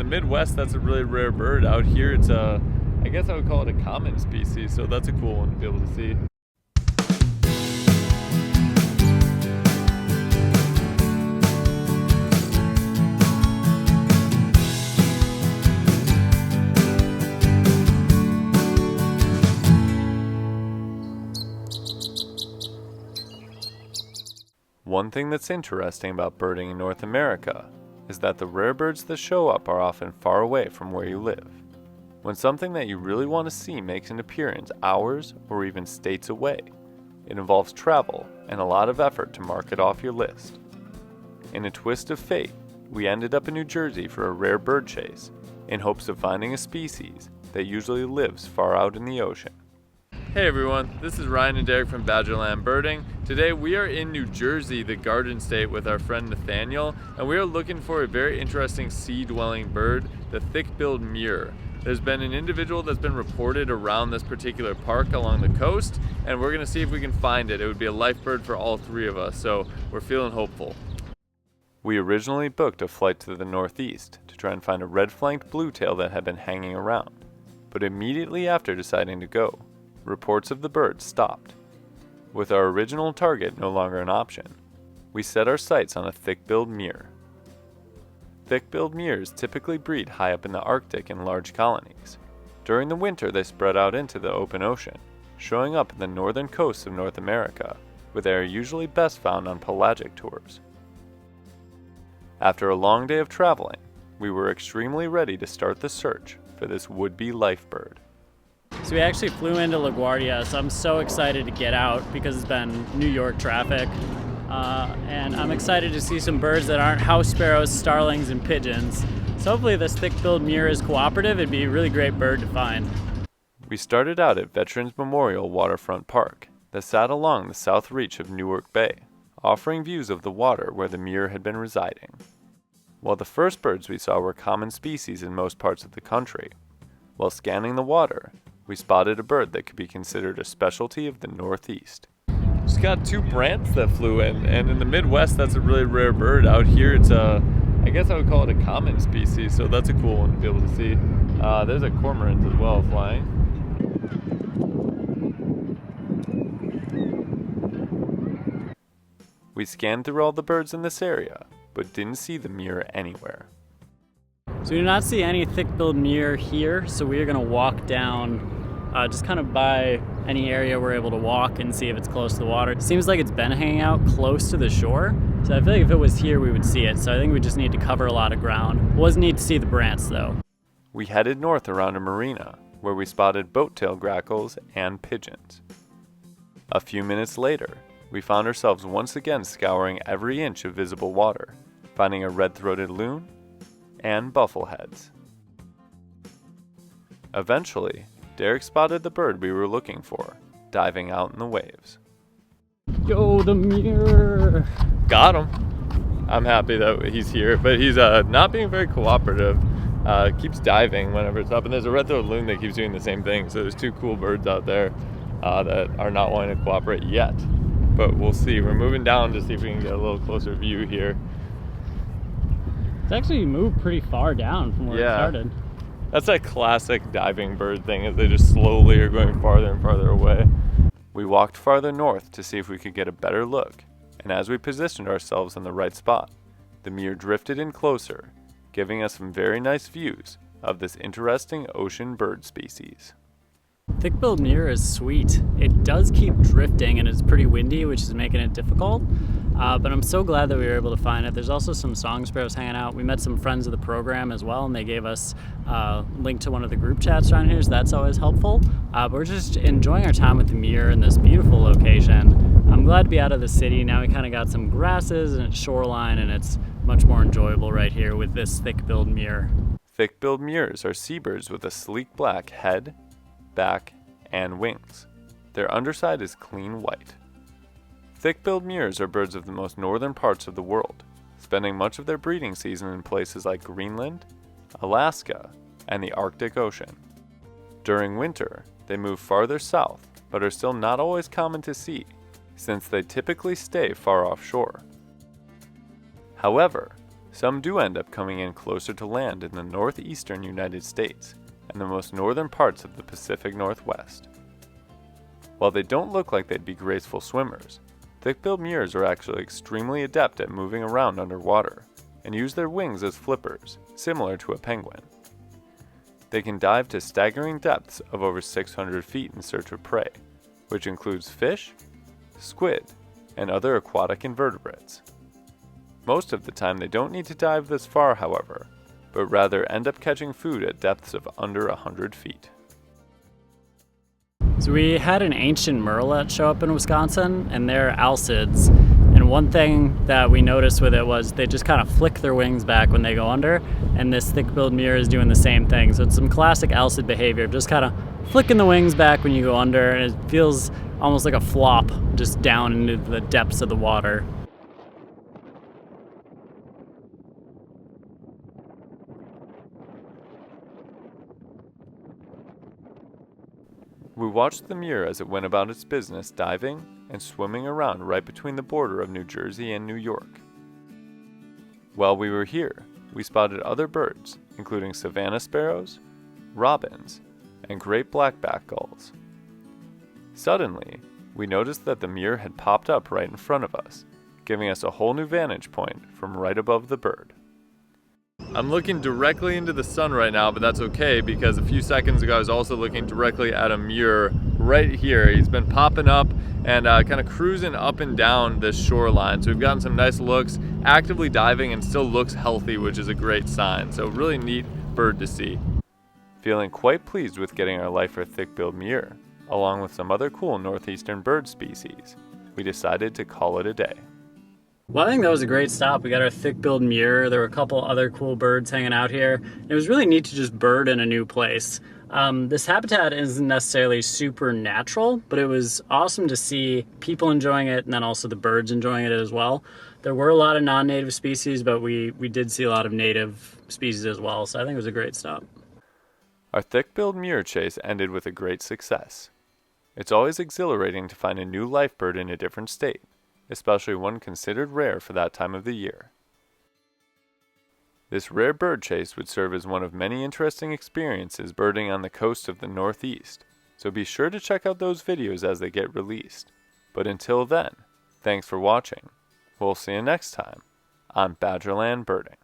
Midwest, that's a really rare bird. Out here, it's I guess I would call it a common species, so that's a cool one to be able to see. One thing that's interesting about birding in North America is that the rare birds that show up are often far away from where you live. When something that you really want to see makes an appearance hours or even states away, it involves travel and a lot of effort to mark it off your list. In a twist of fate, we ended up in New Jersey for a rare bird chase in hopes of finding a species that usually lives far out in the ocean. Hey everyone, this is Ryan and Derek from Badgerland Birding. Today we are in New Jersey, the Garden State, with our friend Nathaniel, and we are looking for a very interesting sea-dwelling bird, the thick-billed Murre. There's been an individual that's been reported around this particular park along the coast, and we're going to see if we can find it. It would be a life bird for all three of us, so we're feeling hopeful. We originally booked a flight to the northeast to try and find a red-flanked bluetail that had been hanging around, but immediately after deciding to go, reports of the bird stopped. With our original target no longer an option, we set our sights on a thick-billed Murre. Thick-billed Murres typically breed high up in the Arctic in large colonies. During the winter they spread out into the open ocean, showing up in the northern coasts of North America, where they are usually best found on pelagic tours. After a long day of traveling, we were extremely ready to start the search for this would-be life bird. So we actually flew into LaGuardia, so I'm so excited to get out because it's been New York traffic. And I'm excited to see some birds that aren't house sparrows, starlings, and pigeons. So hopefully this thick-billed Murre is cooperative. It'd be a really great bird to find. We started out at Veterans Memorial Waterfront Park that sat along the south reach of Newark Bay, offering views of the water where the Murre had been residing. While the first birds we saw were common species in most parts of the country, while scanning the water, we spotted a bird that could be considered a specialty of the Northeast. Just got two brants that flew in, and in the Midwest, that's a really rare bird. Out here, it's I guess I would call it a common species, so that's a cool one to be able to see. There's a cormorant as well flying. We scanned through all the birds in this area, but didn't see the Murre anywhere. So we do not see any thick-billed Murre here, so we are going to walk down just kind of by any area we're able to walk and see if it's close to the water. It seems like it's been hanging out close to the shore, so I feel like if it was here we would see it, so I think we just need to cover a lot of ground. It was neat to see the brants though. We headed north around a marina, where we spotted boat-tail grackles and pigeons. A few minutes later, we found ourselves once again scouring every inch of visible water, finding a red-throated loon and buffleheads. Eventually, Derek spotted the bird we were looking for, diving out in the waves. Yo, the Murre! Got him! I'm happy that he's here, but he's not being very cooperative. Keeps diving whenever it's up, and there's a red-throated loon that keeps doing the same thing, so there's two cool birds out there that are not wanting to cooperate yet. But we'll see. We're moving down to see if we can get a little closer view here. It's actually moved pretty far down from where it started. That's that classic diving bird thing, is they just slowly are going farther and farther away. We walked farther north to see if we could get a better look, and as we positioned ourselves in the right spot, the Murre drifted in closer, giving us some very nice views of this interesting ocean bird species. Thick-billed Murre is sweet. It does keep drifting and it's pretty windy, which is making it difficult. But I'm so glad that we were able to find it. There's also some song sparrows hanging out. We met some friends of the program as well, and they gave us a link to one of the group chats around here, so that's always helpful. But we're just enjoying our time with the Murre in this beautiful location. I'm glad to be out of the city. Now we kind of got some grasses and it's shoreline, and it's much more enjoyable right here with this thick-billed Murre. Thick-billed Murres are seabirds with a sleek black head, back, and wings. Their underside is clean white. Thick-billed Murres are birds of the most northern parts of the world, spending much of their breeding season in places like Greenland, Alaska, and the Arctic Ocean. During winter, they move farther south, but are still not always common to see, since they typically stay far offshore. However, Some do end up coming in closer to land in the northeastern United States and the most northern parts of the Pacific Northwest. While they don't look like they'd be graceful swimmers, thick-billed Murres are actually extremely adept at moving around underwater and use their wings as flippers, similar to a penguin. They can dive to staggering depths of over 600 feet in search of prey, which includes fish, squid, and other aquatic invertebrates. Most of the time they don't need to dive this far, however, but rather end up catching food at depths of under 100 feet. So we had an ancient murrelet show up in Wisconsin, and they're alcids. And one thing that we noticed with it was they just kind of flick their wings back when they go under, and this thick-billed Murre is doing the same thing. So it's some classic alcid behavior, just kind of flicking the wings back when you go under, and it feels almost like a flop just down into the depths of the water. We watched the Murre as it went about its business diving and swimming around right between the border of New Jersey and New York. While we were here, we spotted other birds, including savanna sparrows, robins, and great blackback gulls. Suddenly, we noticed that the Murre had popped up right in front of us, giving us a whole new vantage point from right above the bird. I'm looking directly into the sun right now, but that's okay because a few seconds ago I was also looking directly at a Murre right here. He's been popping up and kind of cruising up and down this shoreline. So we've gotten some nice looks, actively diving and still looks healthy, which is a great sign. So really neat bird to see. Feeling quite pleased with getting our lifer thick-billed Murre, along with some other cool northeastern bird species, we decided to call it a day. Well, I think that was a great stop. We got our thick-billed Murre. There were a couple other cool birds hanging out here. It was really neat to just bird in a new place. This habitat isn't necessarily super natural, but it was awesome to see people enjoying it and then also the birds enjoying it as well. There were a lot of non-native species, but we did see a lot of native species as well, so I think it was a great stop. Our thick-billed Murre chase ended with a great success. It's always exhilarating to find a new life bird in a different state, especially one considered rare for that time of the year. This rare bird chase would serve as one of many interesting experiences birding on the coast of the Northeast, so be sure to check out those videos as they get released. But until then, thanks for watching. We'll see you next time on Badgerland Birding.